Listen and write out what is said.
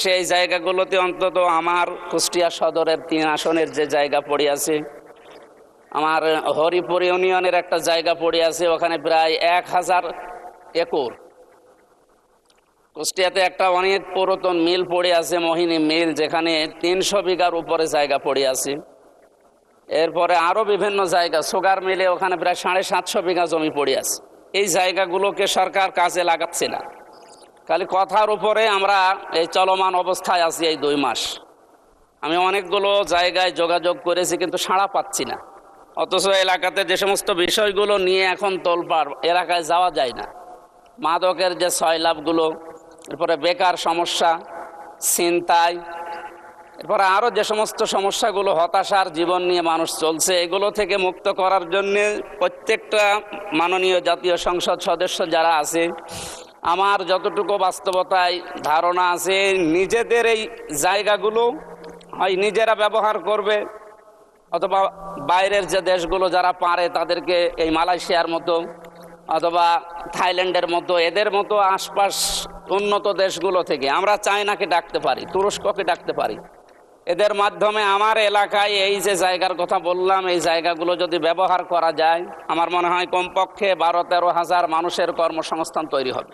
সেই জায়গাগুলোতে অন্তত আমার কুষ্টিয়া সদরের 3 আসনের যে জায়গা পড়ে আছে, আমার হরিপুর ইউনিয়নের একটা জায়গা পড়ে আছে, ওখানে প্রায় 1000 একর। কুষ্টিয়াতে একটা অনেক পুরাতন মিল পড়ে আছে, মোহিনী মিল, যেখানে 300 বিঘার উপরে জায়গা পড়ে আছে। এরপরে আরো বিভিন্ন জায়গা, সুগার মিলে ওখানে প্রায় 750 বিঘা জমি পড়ে আছে। এই জায়গাগুলোকে সরকার কাজে লাগাচ্ছে না, খালি কথার উপরে। আমরা এই চলমান অবস্থায় আছি এই 2 মাস। আমি অনেকগুলো জায়গায় যোগাযোগ করেছি, কিন্তু সাড়া পাচ্ছি না। অথচ এলাকাতে যে সমস্ত বিষয়গুলো নিয়ে এখন তোলপাড়, এলাকায় যাওয়া যায় না। মাদকের যে সয়লাভগুলো, এরপরে বেকার সমস্যা, ছিনতাই, এরপরে আরও যে সমস্ত সমস্যাগুলো, হতাশার জীবন নিয়ে মানুষ চলছে, এগুলো থেকে মুক্ত করার জন্যে প্রত্যেকটা মাননীয় জাতীয় সংসদ সদস্য যারা আছে, আমার যতটুকু বাস্তবতায় ধারণা আছে, নিজেদের এই জায়গাগুলো হয় নিজেরা ব্যবহার করবে, অথবা বাইরের যে দেশগুলো যারা পারে তাদেরকে, এই মালয়েশিয়ার মতো অথবা থাইল্যান্ডের মতো, এদের মতো আশপাশ উন্নত দেশগুলো থেকে আমরা চায়নাকে ডাকতে পারি, তুরস্ককে ডাকতে পারি। এদের মাধ্যমে আমার এলাকায় এই যে জায়গার কথা বললাম, এই জায়গাগুলো যদি ব্যবহার করা যায়, আমার মনে হয় কমপক্ষে 12-13 হাজার মানুষের কর্মসংস্থান তৈরি হবে।